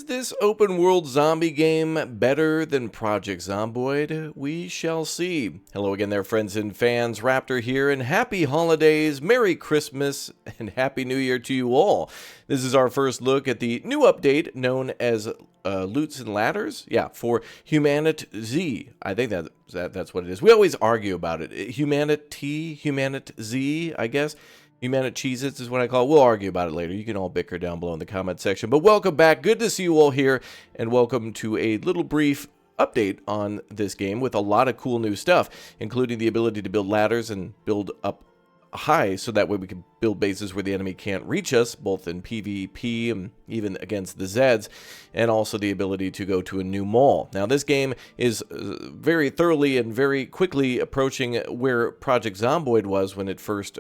this open world zombie game better than Project Zomboid? We shall see. Hello again there, friends and fans. Raptor here, and happy holidays, Merry Christmas, and Happy New Year to you all. This is our first look at the new update known as Loots and Ladders? Yeah, for Humanit Z. I think that's what it is. We always argue about it. Humanit T, Humanit Z, I guess. Humanit Cheez-Its is what I call it. We'll argue about it later. You can all bicker down below in the comment section. But welcome back. Good to see you all here. And welcome to a little brief update on this game with a lot of cool new stuff, including the ability to build ladders and build up high, so that way we can build bases where the enemy can't reach us, both in PvP and even against the Zeds, and also the ability to go to a new mall. Now, this game is very thoroughly and very quickly approaching where Project Zomboid was when it first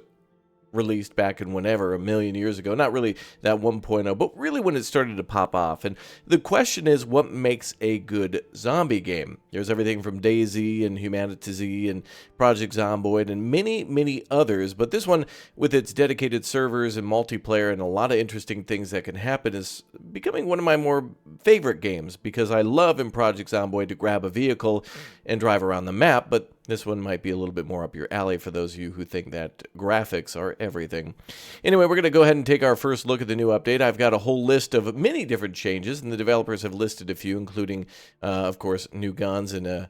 released back in whenever, a million years ago. Not really that 1.0, but really when it started to pop off. And the question is, what makes a good zombie game? There's everything from DayZ and Humanity Z and Project Zomboid and many, many others. But this one, with its dedicated servers and multiplayer and a lot of interesting things that can happen, is becoming one of my more favorite games, because I love in Project Zomboid to grab a vehicle and drive around the map, but this one might be a little bit more up your alley for those of you who think that graphics are everything. Anyway, we're going to go ahead and take our first look at the new update. I've got a whole list of many different changes, and the developers have listed a few, including, of course, new guns and a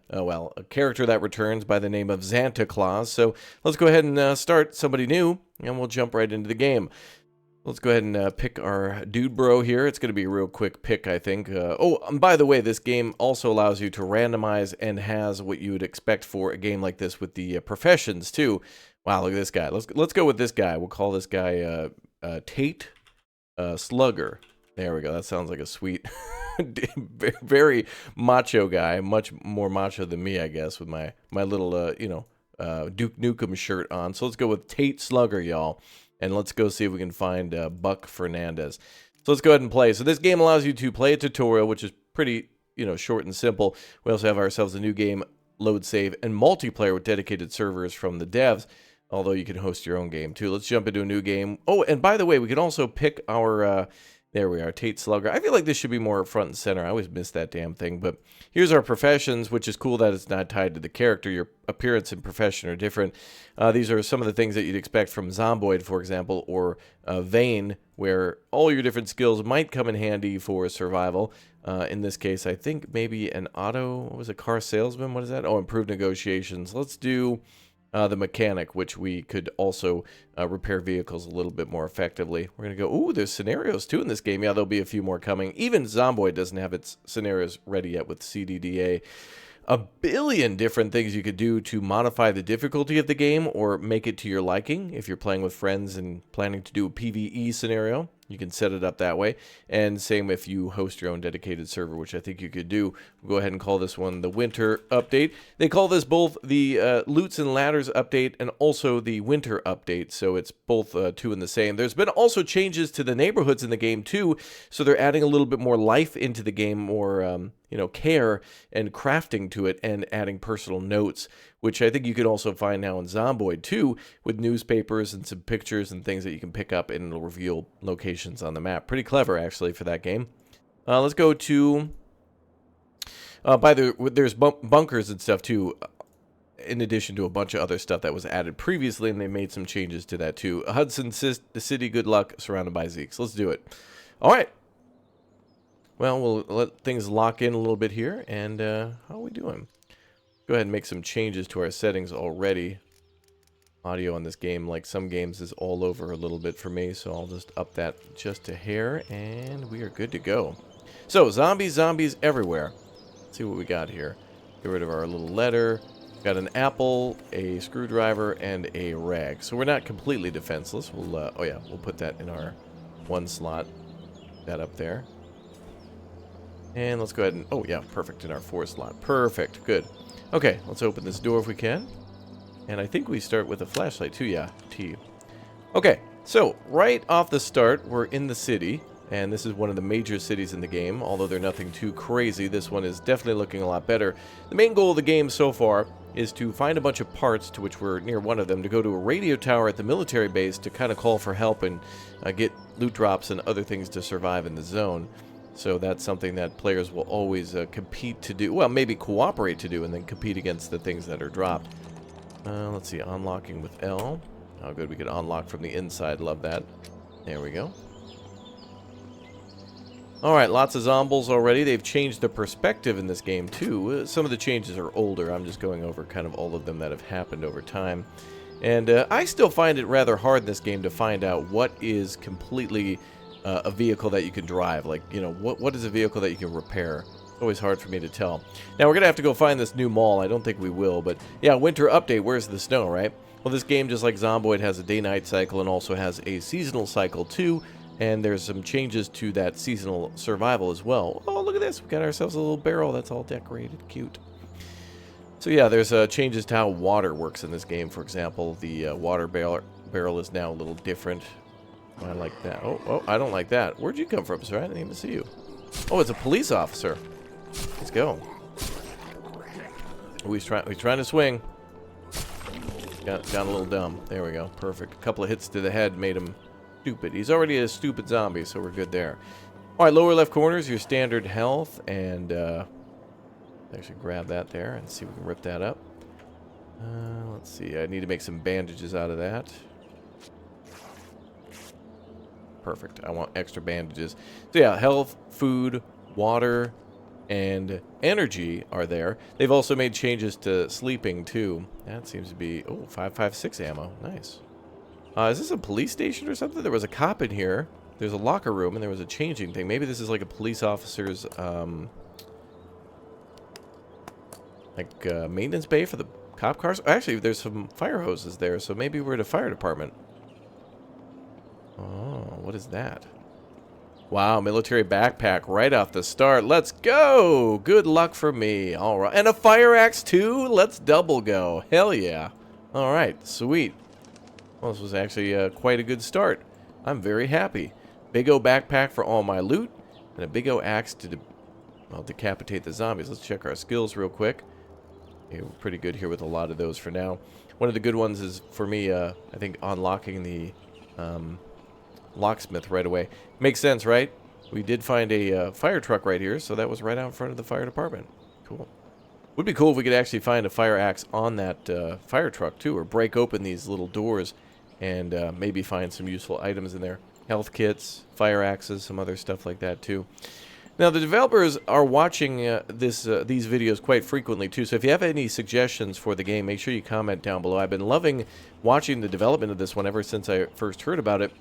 character that returns by the name of Santa Claus. So let's go ahead and start somebody new, and we'll jump right into the game. Let's go ahead and pick our dude bro here. It's going to be a real quick pick, I think. And by the way, this game also allows you to randomize and has what you would expect for a game like this with the professions, too. Wow, look at this guy. Let's go with this guy. We'll call this guy Tate Slugger. There we go. That sounds like a sweet, very macho guy. Much more macho than me, I guess, with my little, Duke Nukem shirt on. So let's go with Tate Slugger, y'all. And let's go see if we can find Buck Fernandez. So let's go ahead and play. So this game allows you to play a tutorial, which is pretty, short and simple. We also have ourselves a new game, load save, and multiplayer with dedicated servers from the devs, although you can host your own game too. Let's jump into a new game. Oh, and by the way, we can also pick our... there we are, Tate Slugger. I feel like this should be more front and center. I always miss that damn thing. But here's our professions, which is cool that it's not tied to the character. Your appearance and profession are different. These are some of the things that you'd expect from Zomboid, for example, or Vane, where all your different skills might come in handy for survival. In this case, I think maybe an car salesman? What is that? Oh, improved negotiations. Let's do... the mechanic, which we could also repair vehicles a little bit more effectively. We're going to go, ooh, there's scenarios too in this game. Yeah, there'll be a few more coming. Even Zomboid doesn't have its scenarios ready yet with CDDA. A billion different things you could do to modify the difficulty of the game or make it to your liking. If you're playing with friends and planning to do a PvE scenario, you can set it up that way. And same if you host your own dedicated server, which I think you could do. We'll go ahead and call this one the Winter Update. They call this both the Loots and Ladders Update and also the Winter Update, so it's both two in the same. There's been also changes to the neighborhoods in the game too, so they're adding a little bit more life into the game, more care and crafting to it, and adding personal notes, which I think you can also find now in Zomboid too, with newspapers and some pictures and things that you can pick up, and it'll reveal locations on the map. Pretty clever, actually, for that game. Let's go to... there's bunkers and stuff too, in addition to a bunch of other stuff that was added previously, and they made some changes to that too. Hudson City, good luck, surrounded by Zeeks. Let's do it. All right. Well, we'll let things lock in a little bit here, and how are we doing? Go ahead and make some changes to our settings already. Audio on this game, like some games, is all over a little bit for me, so I'll just up that just a hair, and we are good to go. So, zombies everywhere. Let's see what we got here. Get rid of our little letter. Got an apple, a screwdriver, and a rag. So we're not completely defenseless. We'll we'll put that in our one slot. That up there. And let's go ahead and, oh yeah, perfect, in our 4 slot. Perfect, good. Okay, let's open this door if we can. And I think we start with a flashlight too, yeah, T. Okay, so right off the start, we're in the city. And this is one of the major cities in the game, although they're nothing too crazy. This one is definitely looking a lot better. The main goal of the game so far is to find a bunch of parts, to which we're near one of them, to go to a radio tower at the military base to kind of call for help and get loot drops and other things to survive in the zone. So that's something that players will always compete to do. Well, maybe cooperate to do and then compete against the things that are dropped. Let's see, unlocking with L. Oh, good, we can unlock from the inside. Love that. There we go. Alright, lots of zombies already. They've changed the perspective in this game, too. Some of the changes are older. I'm just going over kind of all of them that have happened over time. And I still find it rather hard in this game to find out what is completely a vehicle that you can drive. Like, you know, what is a vehicle that you can repair? It's always hard for me to tell. Now, we're going to have to go find this new mall. I don't think we will, but yeah, winter update. Where's the snow, right? Well, this game, just like Zomboid, has a day-night cycle and also has a seasonal cycle, too. And there's some changes to that seasonal survival as well. Oh, look at this. We got ourselves a little barrel that's all decorated. Cute. So yeah, there's changes to how water works in this game. For example, the water barrel is now a little different. I like that. Oh, I don't like that. Where'd you come from, sir? I didn't even see you. Oh, it's a police officer. Let's go. Oh, he's trying to swing. Got a little dumb. There we go. Perfect. A couple of hits to the head made him stupid. He's already a stupid zombie, so we're good there. Alright, lower left corner is your standard health, and actually grab that there and see if we can rip that up. Let's see, I need to make some bandages out of that. Perfect, I want extra bandages. So yeah, health, food, water, and energy are there. They've also made changes to sleeping too. That seems to be, oh, 5.56 ammo, nice. Is this a police station or something? There was a cop in here. There's a locker room, and there was a changing thing. Maybe this is like a police officer's, maintenance bay for the cop cars. Actually, there's some fire hoses there, so maybe we're at a fire department. Oh, what is that? Wow, military backpack right off the start. Let's go! Good luck for me. All right, and a fire axe too? Let's double go. Hell yeah. All right, sweet. Well, this was actually quite a good start. I'm very happy. Big O backpack for all my loot, and a big O axe to decapitate the zombies. Let's check our skills real quick. Okay, we're pretty good here with a lot of those for now. One of the good ones is, for me, I think unlocking the locksmith right away. Makes sense, right? We did find a fire truck right here, so that was right out in front of the fire department. Cool. Would be cool if we could actually find a fire axe on that fire truck, too, or break open these little doors and maybe find some useful items in there. Health kits, fire axes, some other stuff like that, too. Now, the developers are watching these videos quite frequently, too, so if you have any suggestions for the game, make sure you comment down below. I've been loving watching the development of this one ever since I first heard about it,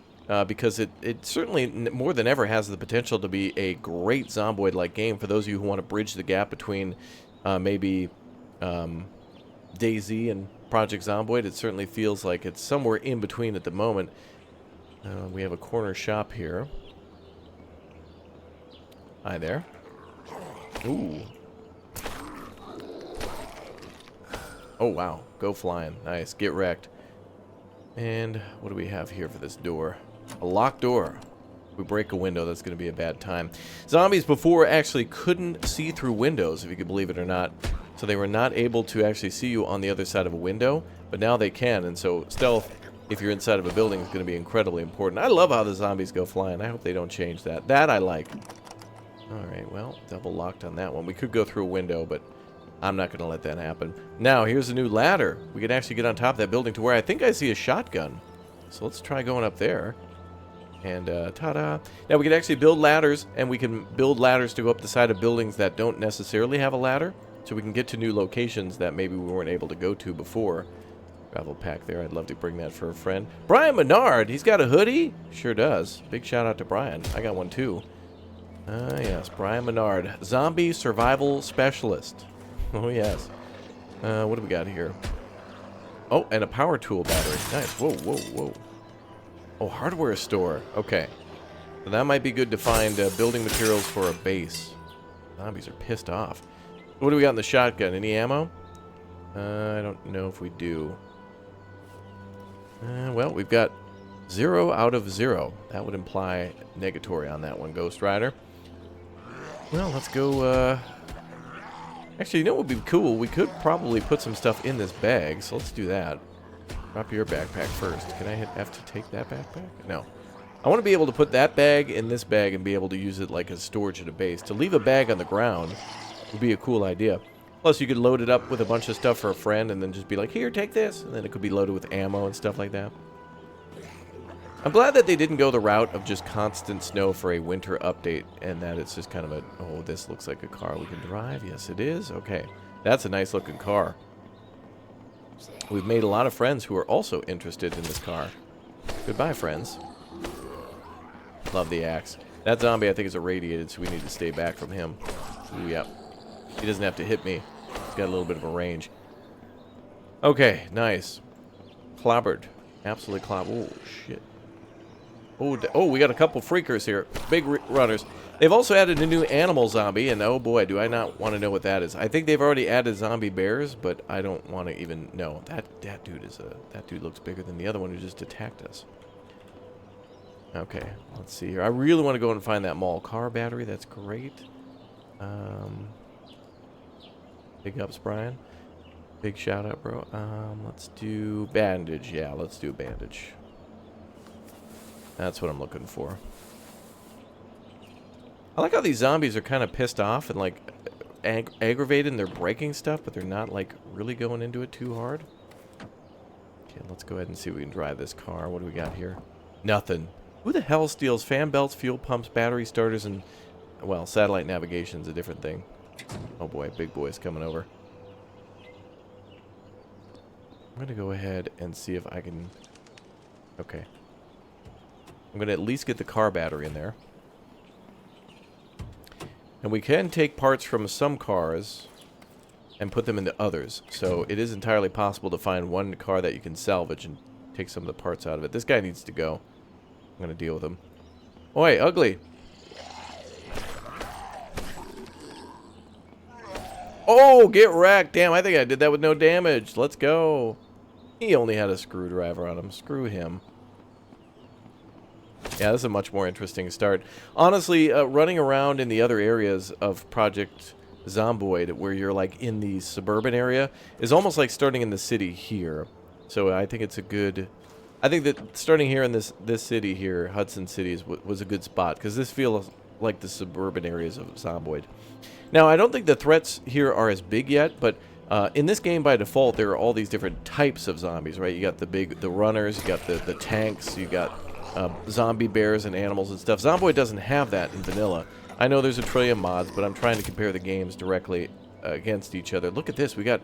because it certainly, more than ever, has the potential to be a great Zomboid-like game for those of you who want to bridge the gap between maybe DayZ and Project Zomboid. It certainly feels like it's somewhere in between at the moment. We have a corner shop here. Hi there. Ooh. Oh, wow. Go flying. Nice. Get wrecked. And what do we have here for this door? A locked door. If we break a window, that's going to be a bad time. Zombies before actually couldn't see through windows, if you could believe it or not. So they were not able to actually see you on the other side of a window, but now they can. And so stealth, if you're inside of a building, is going to be incredibly important. I love how the zombies go flying. I hope they don't change that. That I like. Alright, well, double locked on that one. We could go through a window, but I'm not going to let that happen. Now, here's a new ladder. We can actually get on top of that building to where I think I see a shotgun. So let's try going up there. And, ta-da. Now, we can actually build ladders, and we can build ladders to go up the side of buildings that don't necessarily have a ladder. So we can get to new locations that maybe we weren't able to go to before. Travel pack there. I'd love to bring that for a friend. Brian Menard. He's got a hoodie? Sure does. Big shout out to Brian. I got one, too. Yes. Brian Menard. Zombie Survival Specialist. Oh, yes. What do we got here? Oh, and a power tool battery. Nice. Whoa, whoa, whoa. Oh, hardware store. Okay. So that might be good to find building materials for a base. Zombies are pissed off. What do we got in the shotgun? Any ammo? I don't know if we do. Well, we've got 0 out of 0. That would imply negatory on that one, Ghost Rider. Well, let's go, Actually, you know what would be cool? We could probably put some stuff in this bag, so let's do that. Drop your backpack first. Can I hit F to take that backpack? No. I want to be able to put that bag in this bag and be able to use it like as storage at a base. To leave a bag on the ground would be a cool idea. Plus, you could load it up with a bunch of stuff for a friend and then just be like, here, take this. And then it could be loaded with ammo and stuff like that. I'm glad that they didn't go the route of just constant snow for a winter update and that it's just kind of a, oh, this looks like a car we can drive. Yes, it is. Okay. That's a nice looking car. We've made a lot of friends who are also interested in this car. Goodbye, friends. Love the axe. That zombie, I think, is irradiated, so we need to stay back from him. Ooh, yep. He doesn't have to hit me. He's got a little bit of a range. Okay, nice. Clobbered. Absolutely clobbered. Oh, shit. Oh, we got a couple freakers here. Big runners. They've also added a new animal zombie, and oh boy, do I not want to know what that is. I think they've already added zombie bears, but I don't want to even know. That dude looks bigger than the other one who just attacked us. Okay, let's see here. I really want to go and find that mall car battery. That's great. Big ups, Brian. Big shout out, bro. Let's do bandage. Yeah, let's do bandage. That's what I'm looking for. I like how these zombies are kind of pissed off and like aggravated and they're breaking stuff, but they're not like really going into it too hard. Okay, let's go ahead and see if we can drive this car. What do we got here? Nothing. Who the hell steals fan belts, fuel pumps, battery starters, and, well, satellite navigation's a different thing. Oh boy, big boy's coming over. I'm going to go ahead and see if I can... Okay. I'm going to at least get the car battery in there. And we can take parts from some cars and put them into others. So it is entirely possible to find one car that you can salvage and take some of the parts out of it. This guy needs to go. I'm going to deal with him. Oi, ugly. Oh, get wrecked. Damn, I think I did that with no damage. Let's go. He only had a screwdriver on him. Screw him. Yeah, this is a much more interesting start. Honestly, running around in the other areas of Project Zomboid, where you're like in the suburban area, is almost like starting in the city here. So I think it's a good... I think that starting here in this city here, Hudson City, was a good spot, because this feels like the suburban areas of Zomboid. Now, I don't think the threats here are as big yet, but in this game, by default, there are all these different types of zombies, right? You got the runners, you got the tanks, you got zombie bears and animals and stuff. Zomboid doesn't have that in vanilla. I know there's a trillion mods, but I'm trying to compare the games directly against each other. Look at this. We got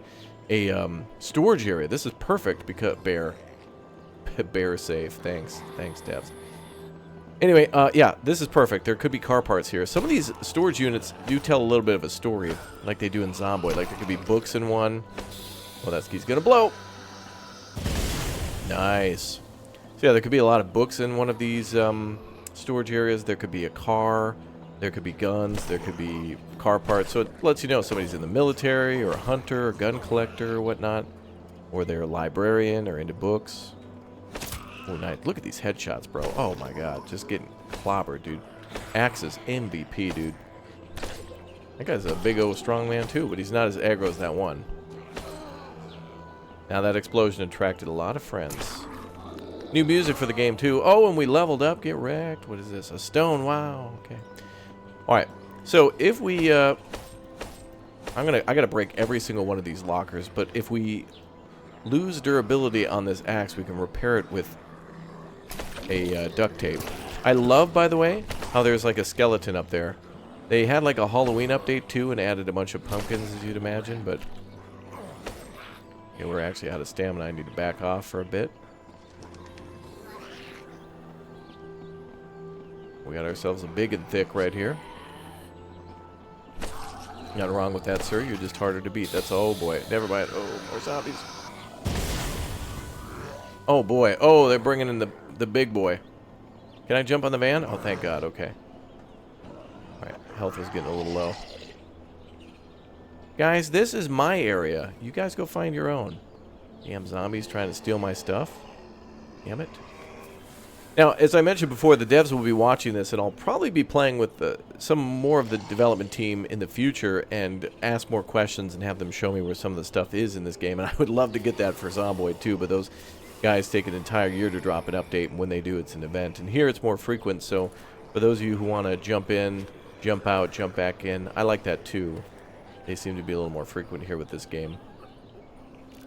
a storage area. This is perfect because bear safe. Thanks, devs. Anyway, yeah, this is perfect. There could be car parts here. Some of these storage units do tell a little bit of a story, like they do in Zomboid. Like there could be books in one. Well, that ski's gonna blow. Nice. So yeah, there could be a lot of books in one of these storage areas. There could be a car. There could be guns. There could be car parts. So it lets you know if somebody's in the military or a hunter or gun collector or whatnot, or they're a librarian or into books. Oh, nice. Look at these headshots, bro. Oh, my God. Just getting clobbered, dude. Axe's MVP, dude. That guy's a big old strong man, too, but he's not as aggro as that one. Now, that explosion attracted a lot of friends. New music for the game, too. Oh, and we leveled up. Get wrecked. What is this? A stone. Wow. Okay. All right. So, if we... I gotta break every single one of these lockers, but if we lose durability on this axe, we can repair it with a duct tape. I love, by the way, how there's like a skeleton up there. They had like a Halloween update too and added a bunch of pumpkins, as you'd imagine, but yeah, we're actually out of stamina. I need to back off for a bit. We got ourselves a big and thick right here. Nothing wrong with that, sir. You're just harder to beat. That's, oh boy. Never mind. Oh, more zombies. Oh boy. Oh, they're bringing in the big boy. Can I jump on the van? Oh, thank God. Okay. Alright, health is getting a little low. Guys, this is my area. You guys go find your own. Damn zombies trying to steal my stuff. Damn it. Now, as I mentioned before, the devs will be watching this, and I'll probably be playing with some more of the development team in the future and ask more questions and have them show me where some of the stuff is in this game. And I would love to get that for Zomboid too, but those guys take an entire year to drop an update, and when they do, it's an event. And here it's more frequent, so for those of you who want to jump in, jump out, jump back in, I like that too. They seem to be a little more frequent here with this game.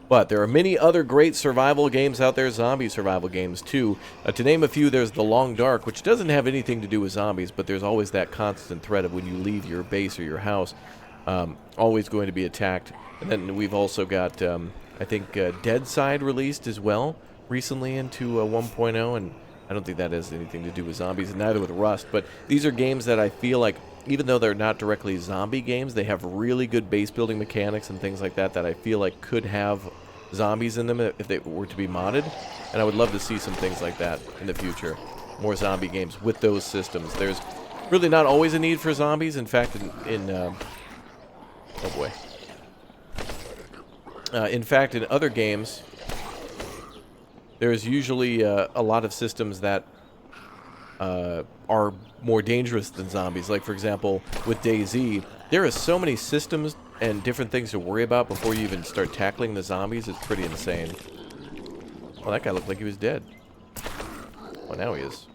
But there are many other great survival games out there, zombie survival games too. To name a few, there's The Long Dark, which doesn't have anything to do with zombies, but there's always that constant threat of when you leave your base or your house, always going to be attacked. And then we've also got, I think, Dead Side released as well recently into 1.0, and I don't think that has anything to do with zombies, and neither with Rust. But these are games that I feel like, even though they're not directly zombie games, they have really good base building mechanics and things like that that I feel like could have zombies in them if they were to be modded. And I would love to see some things like that in the future. More zombie games with those systems. There's really not always a need for zombies. In fact, oh boy. In fact, in other games, there's usually a lot of systems that are more dangerous than zombies. Like, for example, with DayZ, there are so many systems and different things to worry about before you even start tackling the zombies. It's pretty insane. Well, that guy looked like he was dead. Well, now he is.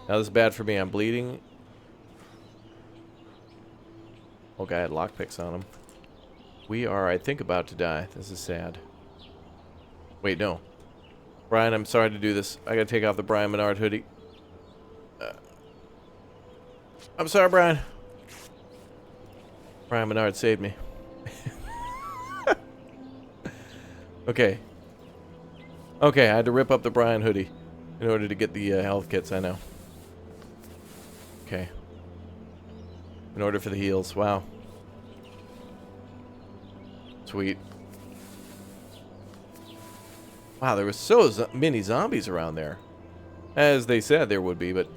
Now this is bad for me. I'm bleeding. Oh, guy had lockpicks on him. We are, I think, about to die. This is sad. Wait, no. Brian, I'm sorry to do this. I gotta take off the Brian Menard hoodie. I'm sorry, Brian. Brian Menard saved me. Okay. Okay, I had to rip up the Brian hoodie in order to get the health kits, I know. Okay. In order for the heals. Wow. Sweet. Wow, there was so many zombies around there. As they said there would be, but...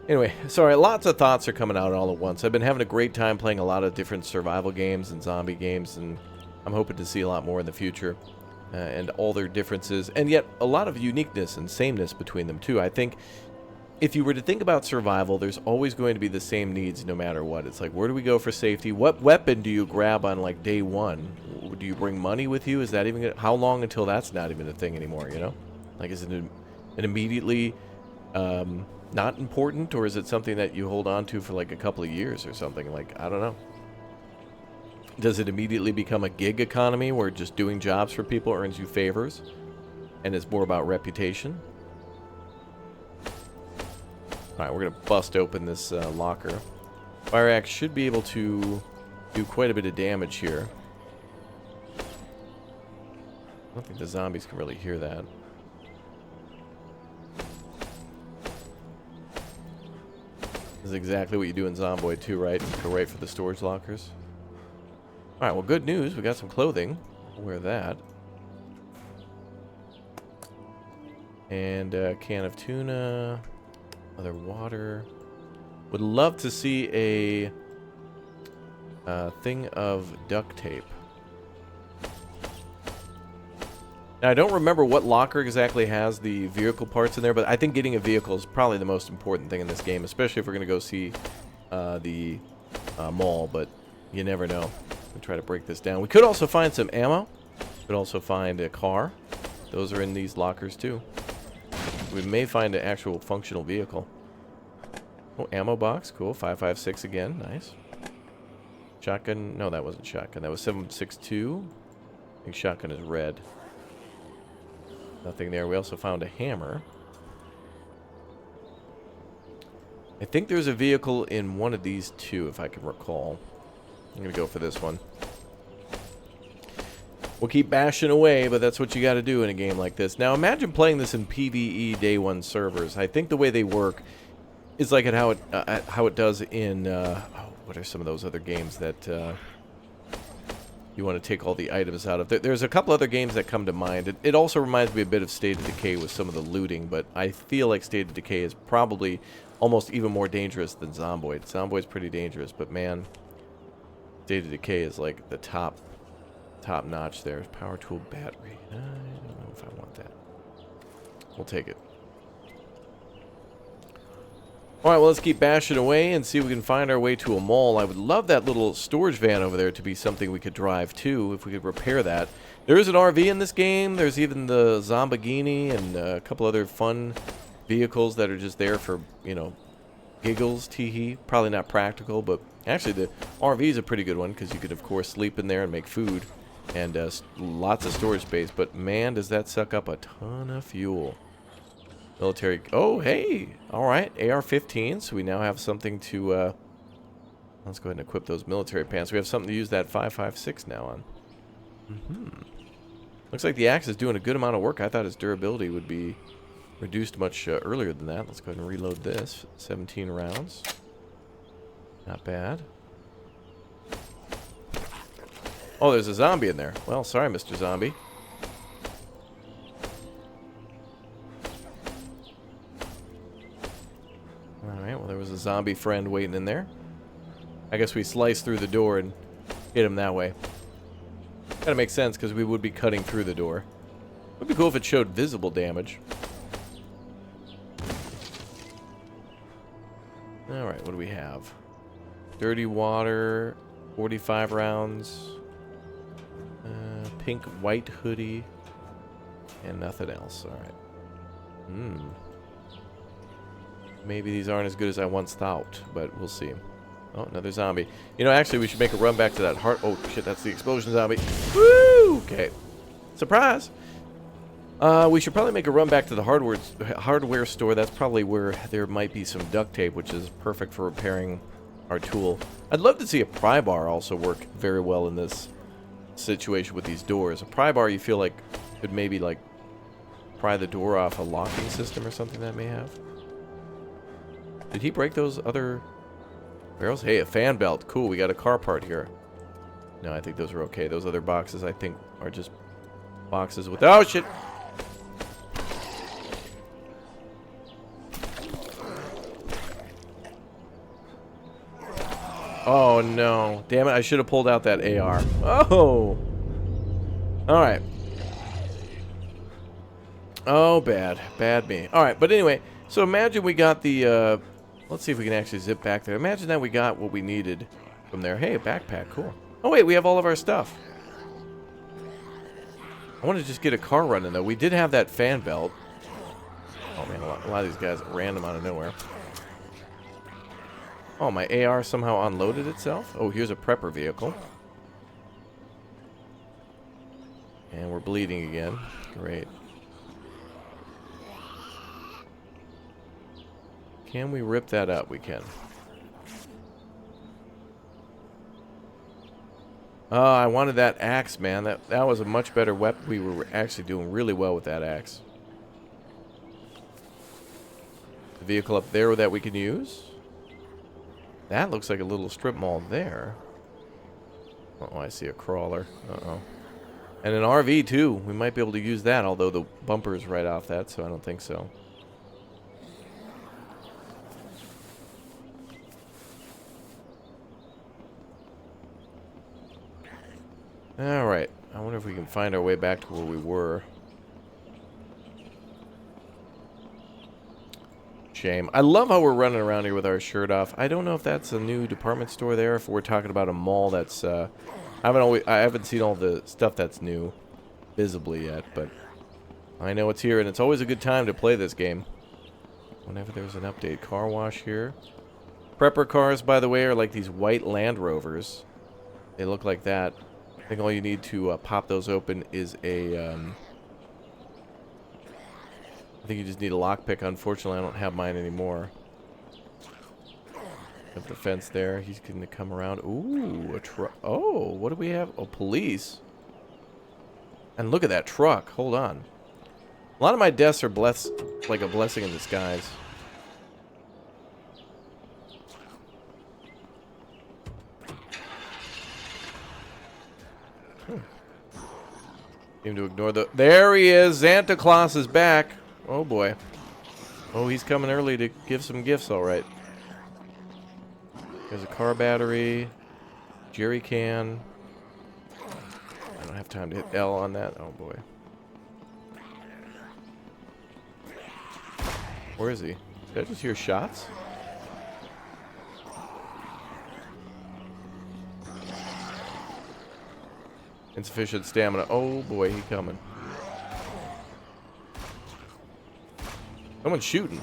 Anyway, sorry, lots of thoughts are coming out all at once. I've been having a great time playing a lot of different survival games and zombie games, and I'm hoping to see a lot more in the future. And all their differences, and yet a lot of uniqueness and sameness between them too. I think if you were to think about survival, there's always going to be the same needs no matter what. It's like, where do we go for safety? What weapon do you grab on like day one? Do you bring money with you? Is that even gonna, how long until that's not even a thing anymore, you know? Like, is it an immediately not important, or is it something that you hold on to for like a couple of years or something? Like, I don't know. Does it immediately become a gig economy where just doing jobs for people earns you favors and it's more about reputation? Alright, we're going to bust open this locker. Fire axe should be able to do quite a bit of damage here. I don't think the zombies can really hear that. This is exactly what you do in Zomboid too, right? Go right for the storage lockers. Alright, well, good news. We got some clothing. We'll wear that. And a can of tuna. Other water. Would love to see a thing of duct tape. Now, I don't remember what locker exactly has the vehicle parts in there, but I think getting a vehicle is probably the most important thing in this game, especially if we're going to go see the mall, but you never know. We'll try to break this down. We could also find some ammo. Could also find a car. Those are in these lockers too. We may find an actual functional vehicle. Oh, ammo box. Cool. 5.56 again. Nice. Shotgun. No, that wasn't shotgun. That was 7.62. I think shotgun is red. Nothing there. We also found a hammer. I think there's a vehicle in one of these two, if I can recall. I'm going to go for this one. We'll keep bashing away, but that's what you got to do in a game like this. Now, imagine playing this in PvE Day 1 servers. I think the way they work is like how it does in... what are some of those other games that you want to take all the items out of? There's a couple other games that come to mind. It also reminds me a bit of State of Decay with some of the looting, but I feel like State of Decay is probably almost even more dangerous than Zomboid. Zomboid's pretty dangerous, but man... State of Decay is like the top notch there. Power tool battery. I don't know if I want that. We'll take it. All right, well, let's keep bashing away and see if we can find our way to a mall. I would love that little storage van over there to be something we could drive too, if we could repair that. There is an RV in this game. There's even the Zombogini and a couple other fun vehicles that are just there for, you know, giggles, tee-hee. Probably not practical, but actually the RV is a pretty good one because you could, of course, sleep in there and make food and lots of storage space. But, man, does that suck up a ton of fuel. Military. Oh, hey. All right. AR-15. So we now have something to... let's go ahead and equip those military pants. We have something to use that 5.56 now on. Looks like the axe is doing a good amount of work. I thought its durability would be reduced much earlier than that. Let's go ahead and reload this. 17 rounds. Not bad. Oh, there's a zombie in there. Well, sorry, Mr. Zombie. Alright, well, there was a zombie friend waiting in there. I guess we slice through the door and hit him that way. Kinda makes sense, because we would be cutting through the door. Would be cool if it showed visible damage. Alright, what do we have? Dirty water, 45 rounds, pink white hoodie, and nothing else. Alright. Maybe these aren't as good as I once thought, but we'll see. Oh, another zombie. You know, actually, we should make a run back to that heart. Oh, shit, that's the explosion zombie. Woo! Okay. Surprise! We should probably make a run back to the hardware store. That's probably where there might be some duct tape, which is perfect for repairing our tool. I'd love to see a pry bar also work very well in this situation with these doors. A pry bar, you feel like, could maybe, like, pry the door off a locking system or something that may have. Did he break those other barrels? Hey, a fan belt. Cool, we got a car part here. No, I think those are okay. Those other boxes, I think, are just boxes with... Oh, shit! Oh, no. Damn it, I should have pulled out that AR. Oh! Alright. Oh, bad. Bad me. Alright, but anyway, so imagine we got the... let's see if we can actually zip back there. Imagine that we got what we needed from there. Hey, a backpack. Cool. Oh, wait, we have all of our stuff. I want to just get a car running, though. We did have that fan belt. Oh, man, a lot of these guys are random out of nowhere. Oh, my AR somehow unloaded itself? Oh, here's a prepper vehicle. And we're bleeding again. Great. Can we rip that up? We can. Oh, I wanted that axe, man. That was a much better weapon. We were actually doing really well with that axe. The vehicle up there that we can use. That looks like a little strip mall there. Uh-oh, I see a crawler. Uh-oh. And an RV, too. We might be able to use that, although the bumper is right off that, so I don't think so. Alright. I wonder if we can find our way back to where we were. Shame. I love how we're running around here with our shirt off. I don't know if that's a new department store there, if we're talking about a mall that's, I haven't seen all the stuff that's new visibly yet, but I know it's here, and it's always a good time to play this game. Whenever there's an update. Car wash here. Prepper cars, by the way, are like these white Land Rovers. They look like that. I think all you need to pop those open is a, I think you just need a lockpick. Unfortunately, I don't have mine anymore. Have the fence there. He's going to come around. Ooh, a truck. Oh, what do we have? Oh, police. And look at that truck. Hold on. A lot of my deaths are like a blessing in disguise. Seem to ignore the... There he is. Santa Claus is back. Oh, boy. Oh, he's coming early to give some gifts, all right. There's a car battery. Jerry can. I don't have time to hit L on that. Oh, boy. Where is he? Did I just hear shots? Insufficient stamina. Oh boy, he coming. Someone's shooting.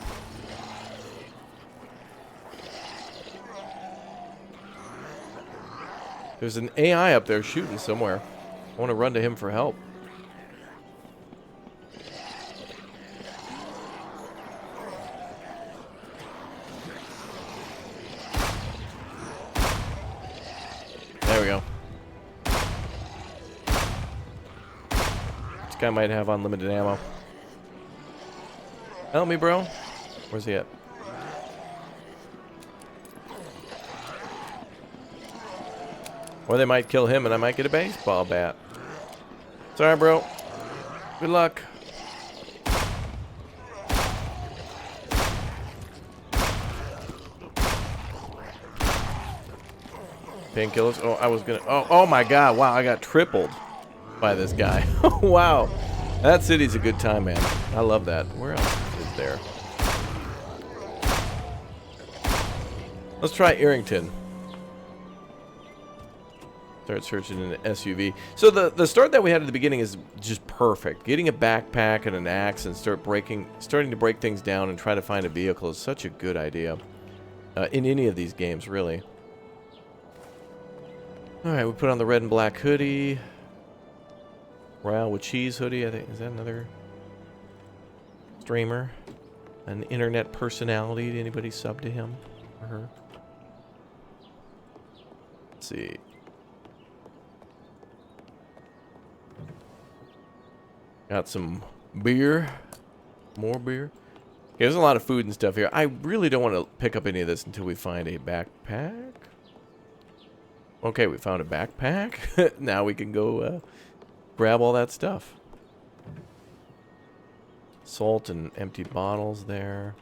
There's an AI up there shooting somewhere. I want to run to him for help. There we go. This guy might have unlimited ammo. Help me, bro. Where's he at? Or they might kill him and I might get a baseball bat. Sorry, bro. Good luck. Painkillers. Oh, I was gonna. Oh my God! Wow, I got tripled by this guy. Wow, that city's a good time, man. I love that. Where else is there? Let's try Arrington. Start searching in an SUV. So the start that we had at the beginning is just perfect. Getting a backpack and an axe and starting to break things down and try to find a vehicle is such a good idea. In any of these games, really. Alright, we put on the red and black hoodie. Royale with cheese hoodie, I think. Is that another streamer? An internet personality? Did anybody sub to him or her? Let's see. Got some beer. More beer. Okay, there's a lot of food and stuff here. I really don't want to pick up any of this until we find a backpack. Okay, we found a backpack. Now we can go grab all that stuff. Salt and empty bottles there.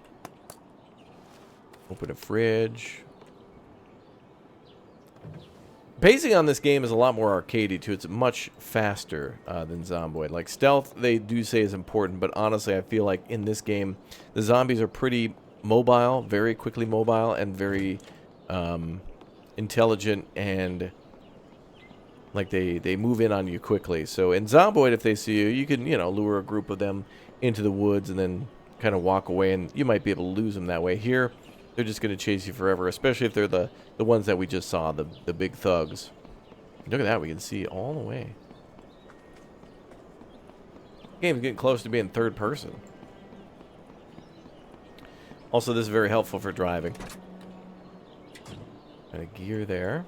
Open a fridge. Pacing on this game is a lot more arcadey too. It's much faster than Zomboid. Like stealth, they do say is important, but honestly, I feel like in this game, the zombies are pretty mobile, very quickly mobile, and very intelligent, and like they move in on you quickly. So in Zomboid, if they see you, you can lure a group of them into the woods and then kind of walk away, and you might be able to lose them that way. Here, they're just going to chase you forever, especially if they're the ones that we just saw, the big thugs. Look at that, we can see all the way. Game's getting close to being third person. Also, this is very helpful for driving. Got a gear there.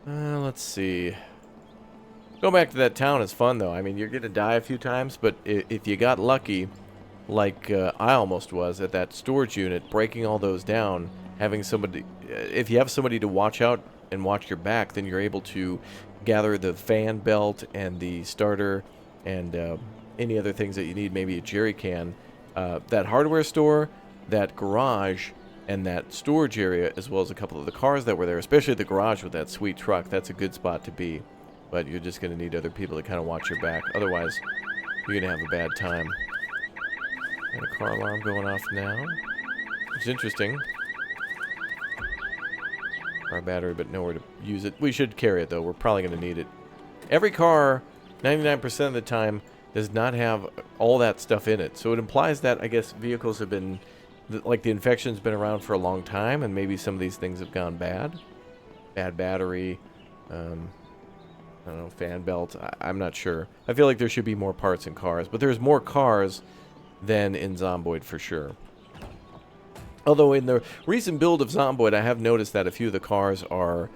Let's see. Going back to that town is fun, though. I mean, you're going to die a few times, but if you got lucky, like I almost was at that storage unit, breaking all those down, having somebody, if you have somebody to watch out and watch your back, then you're able to gather the fan belt and the starter and any other things that you need, maybe a jerry can. That hardware store, that garage, and that storage area, as well as a couple of the cars that were there, especially the garage with that sweet truck, that's a good spot to be. But you're just going to need other people to kind of watch your back. Otherwise, you're going to have a bad time. Got a car alarm going off now. It's interesting. Our battery, but nowhere to use it. We should carry it, though. We're probably going to need it. Every car, 99% of the time, does not have all that stuff in it. So it implies that, I guess, vehicles have been, like the infection's been around for a long time, and maybe some of these things have gone bad. Bad battery, I don't know, fan belt. I'm not sure. I feel like there should be more parts in cars, but there's more cars than in Zomboid for sure. Although in the recent build of Zomboid, I have noticed that a few of the cars are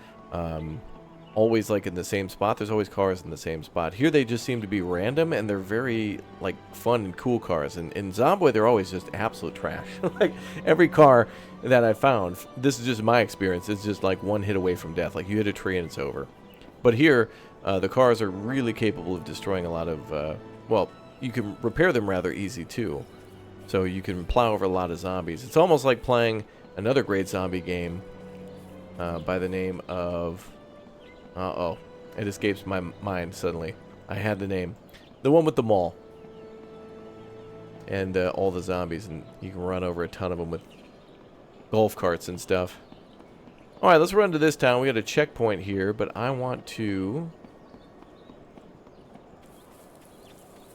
always like in the same spot. There's always cars in the same spot. Here they just seem to be random, and they're very like fun and cool cars. And in Zomboid, they're always just absolute trash. Like every car that I found, this is just my experience, it's just like one hit away from death. Like you hit a tree and it's over. But here, the cars are really capable of destroying a lot of, well, you can repair them rather easy too. So you can plow over a lot of zombies. It's almost like playing another great zombie game by the name of... Uh-oh. It escapes my mind suddenly. I had the name. The one with the mall. And all the zombies. And you can run over a ton of them with golf carts and stuff. Alright, let's run to this town. We got a checkpoint here, but I want to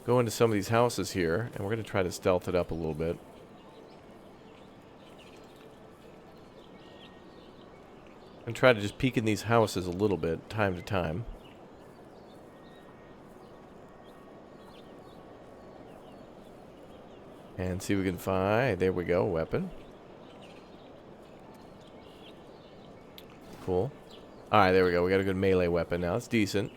go into some of these houses here, and we're going to try to stealth it up a little bit. And try to just peek in these houses a little bit, time to time. And see if we can find... There we go, weapon. Cool. Alright, there we go. We got a good melee weapon now. It's decent.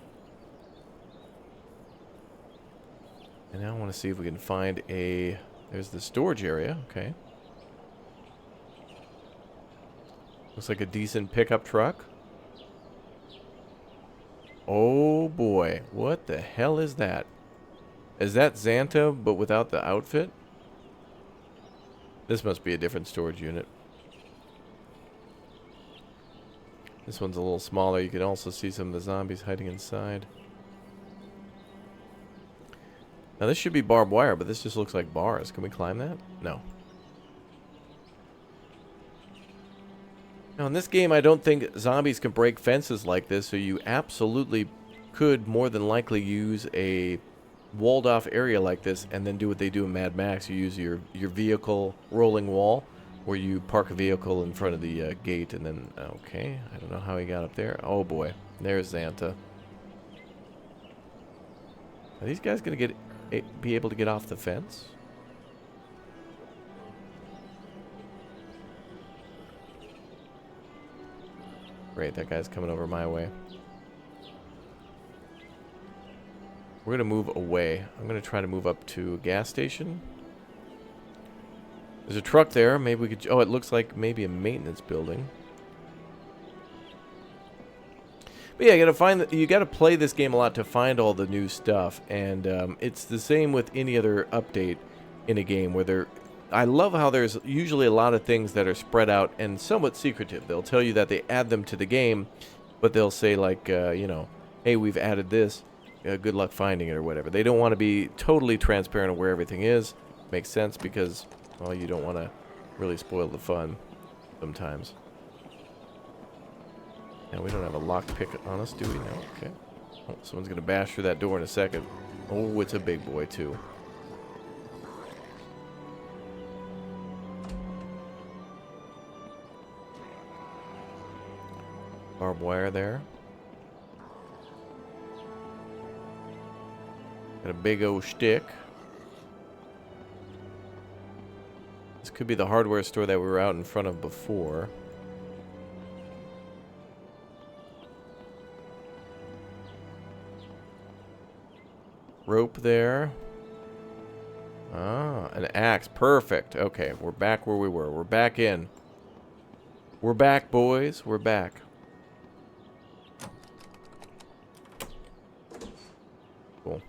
And now I want to see if we can find a... There's the storage area. Okay. Looks like a decent pickup truck. Oh boy. What the hell is that? Is that Xanta but without the outfit? This must be a different storage unit. This one's a little smaller. You can also see some of the zombies hiding inside. Now this should be barbed wire, but this just looks like bars. Can we climb that? No. Now in this game, I don't think zombies can break fences like this, so you absolutely could more than likely use a walled off area like this and then do what they do in Mad Max. You use your vehicle rolling wall, where you park a vehicle in front of the gate and then... Okay, I don't know how he got up there. Oh boy, there's Xanta. Are these guys going to be able to get off the fence? Great, that guy's coming over my way. We're going to move away. I'm going to try to move up to a gas station. There's a truck there. Maybe we could... Oh, it looks like maybe a maintenance building. But yeah, you gotta play this game a lot to find all the new stuff, and it's the same with any other update in a game where I love how there's usually a lot of things that are spread out and somewhat secretive. They'll tell you that they add them to the game, but they'll say like, you know, hey, we've added this. Good luck finding it or whatever. They don't want to be totally transparent of where everything is. Makes sense because, well, you don't want to really spoil the fun sometimes. Now, we don't have a lockpick on us, do we? No? Okay. Oh, someone's going to bash through that door in a second. Oh, it's a big boy, too. Barbed wire there. Got a big old stick. This could be the hardware store that we were out in front of before. Rope there. Ah, an axe. Perfect. Okay, we're back where we were. We're back in. We're back, boys. We're back. Cool.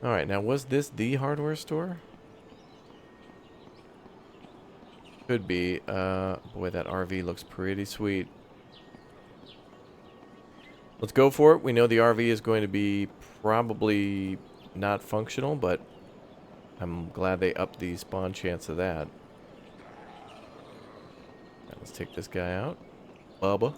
Alright, now was this the hardware store? Could be. Boy, that RV looks pretty sweet. Let's go for it. We know the RV is going to be probably not functional, but I'm glad they upped the spawn chance of that. Now let's take this guy out. Bubba.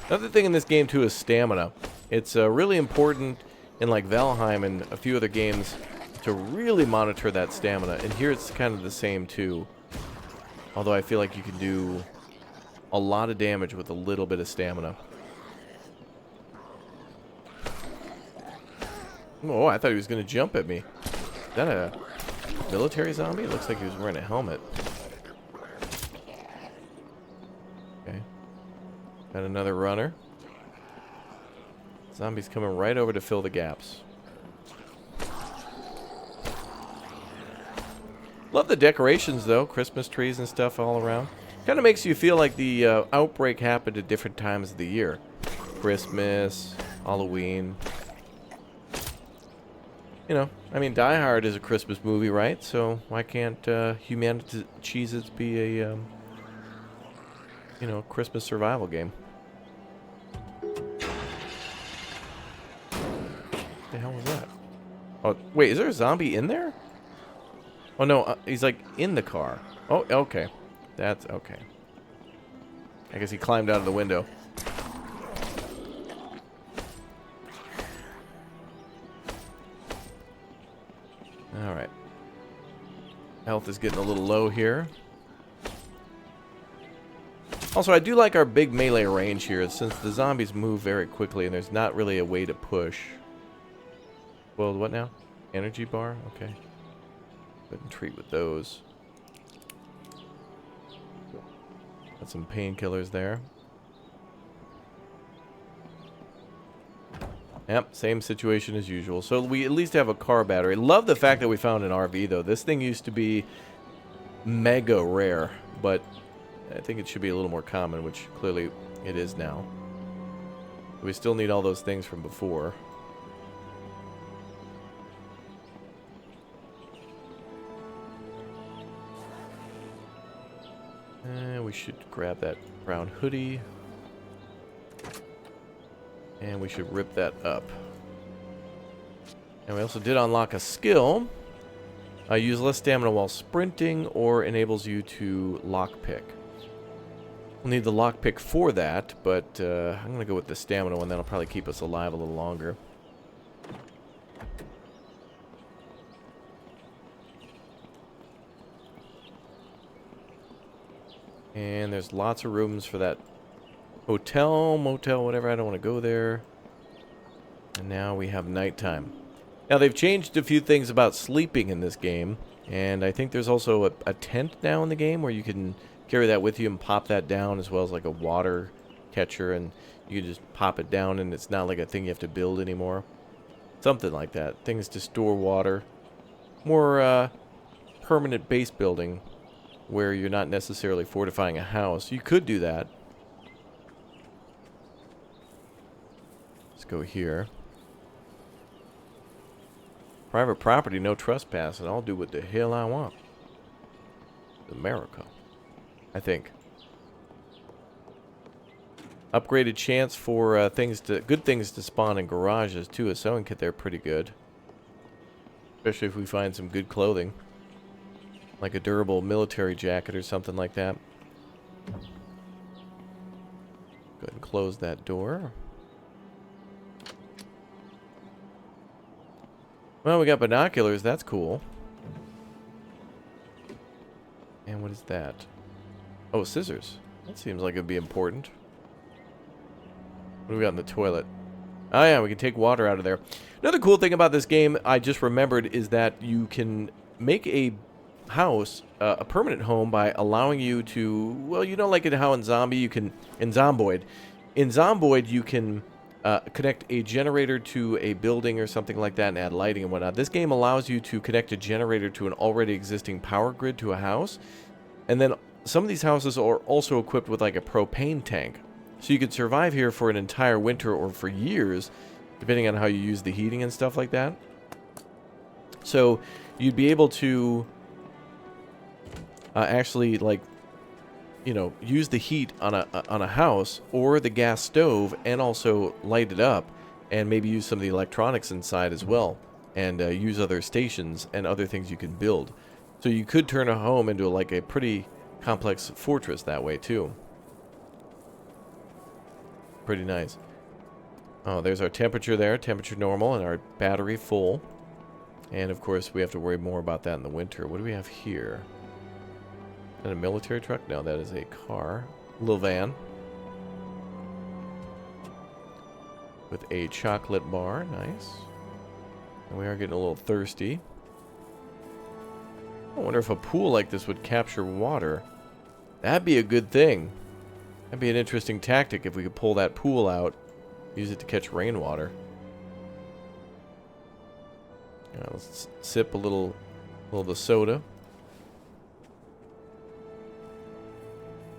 Another thing in this game, too, is stamina. It's really important in, like, Valheim and a few other games to really monitor that stamina. And here it's kind of the same, too. Although I feel like you can do a lot of damage with a little bit of stamina. Oh, I thought he was going to jump at me. Is that a military zombie? It looks like he was wearing a helmet. Okay. Got another runner. Zombies coming right over to fill the gaps. Love the decorations, though. Christmas trees and stuff all around. Kind of makes you feel like the outbreak happened at different times of the year. Christmas, Halloween. You know, I mean, Die Hard is a Christmas movie, right? So why can't Humanity Cheez-Its be a, you know, Christmas survival game? What the hell was that? Oh, wait, is there a zombie in there? Oh, no, he's, like, in the car. Oh, okay. That's okay. I guess he climbed out of the window. Alright. Health is getting a little low here. Also, I do like our big melee range here, since the zombies move very quickly and there's not really a way to push. Well, what now? Energy bar? Okay. Go ahead and treat with those. Got some painkillers there. Yep, same situation as usual. So we at least have a car battery. Love the fact that we found an RV, though. This thing used to be mega rare, but I think it should be a little more common, which clearly it is now. We still need all those things from before. And we should grab that brown hoodie. And we should rip that up. And we also did unlock a skill. Use less stamina while sprinting, or enables you to lockpick. We'll need the lockpick for that, but I'm going to go with the stamina one. That'll probably keep us alive a little longer. And there's lots of rooms for that hotel, motel, whatever. I don't want to go there. And now we have nighttime. Now, they've changed a few things about sleeping in this game. And I think there's also a tent now in the game where you can carry that with you and pop that down, as well as like a water catcher. And you can just pop it down and it's not like a thing you have to build anymore. Something like that. Things to store water. More permanent base building where you're not necessarily fortifying a house. You could do that. Let's go here. Private property, no trespassing. I'll do what the hell I want. America, I think. Upgraded chance for good things to spawn in garages too. A sewing kit there, pretty good. Especially if we find some good clothing, like a durable military jacket or something like that. Go ahead and close that door. Well, we got binoculars. That's cool. And what is that? Oh, scissors. That seems like it'd be important. What do we got in the toilet? Oh, yeah, we can take water out of there. Another cool thing about this game, I just remembered, is that you can make a house a permanent home by allowing you to, well, you know, like how in Zombie you can, in Zomboid, you can connect a generator to a building or something like that and add lighting and whatnot. This game allows you to connect a generator to an already existing power grid to a house. And then some of these houses are also equipped with like a propane tank. So you could survive here for an entire winter or for years, depending on how you use the heating and stuff like that. So you'd be able to actually, like, you know, use the heat on a house or the gas stove and also light it up, and maybe use some of the electronics inside as well, and use other stations and other things you can build. So you could turn a home into like a pretty complex fortress that way too. Pretty nice. Oh, there's our temperature there, temperature normal, and our battery full. And of course we have to worry more about that in the winter. What do we have here? Is that a military truck? No, that is a car. A little van. With a chocolate bar. Nice. And we are getting a little thirsty. I wonder if a pool like this would capture water. That'd be a good thing. That'd be an interesting tactic if we could pull that pool out. Use it to catch rainwater. Let's sip a little of the soda.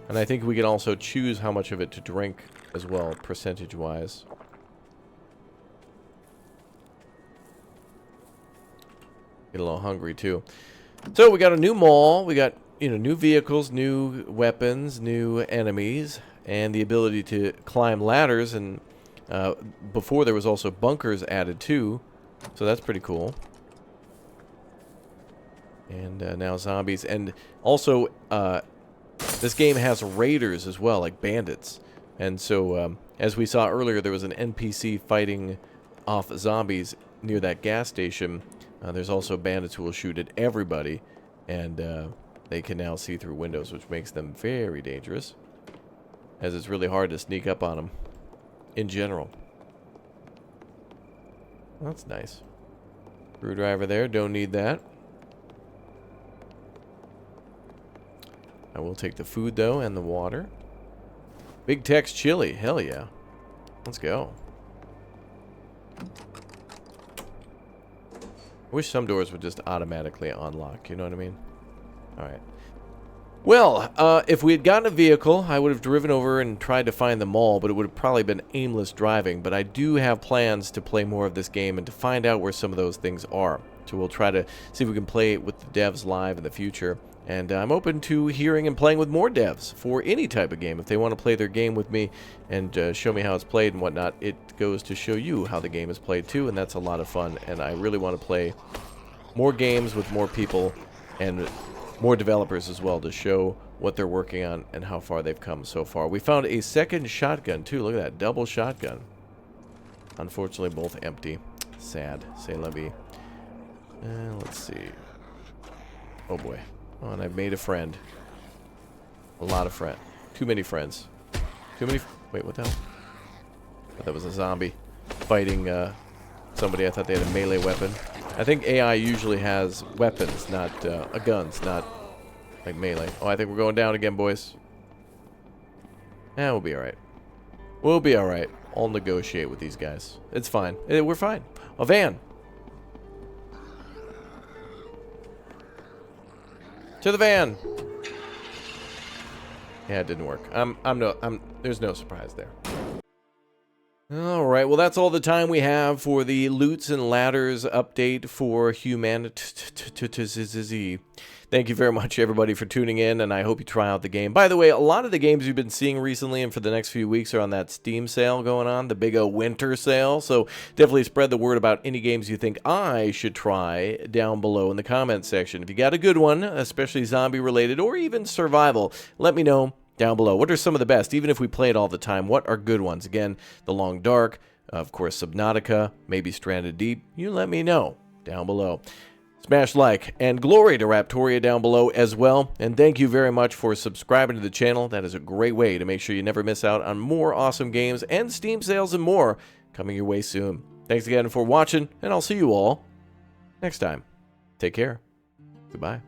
And I think we can also choose how much of it to drink as well, percentage-wise. Get a little hungry, too. So, we got a new mall. We got, you know, new vehicles, new weapons, new enemies, and the ability to climb ladders. And before, there was also bunkers added, too. So, that's pretty cool. And now zombies. And also, this game has raiders as well, like bandits. And so, as we saw earlier, there was an NPC fighting off zombies near that gas station. There's also bandits who will shoot at everybody. And they can now see through windows, which makes them very dangerous, as it's really hard to sneak up on them in general. Well, that's nice. Screwdriver there, don't need that. I will take the food, though, and the water. Big Tex chili, hell yeah. Let's go. I wish some doors would just automatically unlock, you know what I mean? Alright. Well, if we had gotten a vehicle, I would have driven over and tried to find the mall, but it would have probably been aimless driving. But I do have plans to play more of this game and to find out where some of those things are. So we'll try to see if we can play it with the devs live in the future. And I'm open to hearing and playing with more devs for any type of game. If they want to play their game with me and show me how it's played and whatnot, it goes to show you how the game is played too, and that's a lot of fun. And I really want to play more games with more people and more developers as well to show what they're working on and how far they've come so far. We found a second shotgun too. Look at that, double shotgun. Unfortunately, both empty. Sad. C'est la vie. Let's see. Oh boy. Oh, and I've made a friend. A lot of friends. Too many friends. Too many. Wait, what the hell? I thought that was a zombie fighting somebody. I thought they had a melee weapon. I think AI usually has weapons, not guns, not like melee. Oh, I think we're going down again, boys. We'll be alright. We'll be alright. I'll negotiate with these guys. It's fine. We're fine. A van. To the van. Yeah, it didn't work. There's no surprise there. Alright, well that's all the time we have for the Loots and Ladders update for humanity. Thank you very much everybody for tuning in, and I hope you try out the game. By the way, a lot of the games you've been seeing recently and for the next few weeks are on that Steam sale going on, the big winter sale, so definitely spread the word about any games you think I should try down below in the comments section. If you got a good one, especially zombie related or even survival, let me know down below. What are some of the best, even if we play it all the time? What are good ones? Again, The Long Dark, of course, Subnautica, maybe Stranded Deep. You let me know down below. Smash like and glory to Raptoria down below as well. And thank you very much for subscribing to the channel. That is a great way to make sure you never miss out on more awesome games and Steam sales and more coming your way soon. Thanks again for watching, and I'll see you all next time. Take care. Goodbye.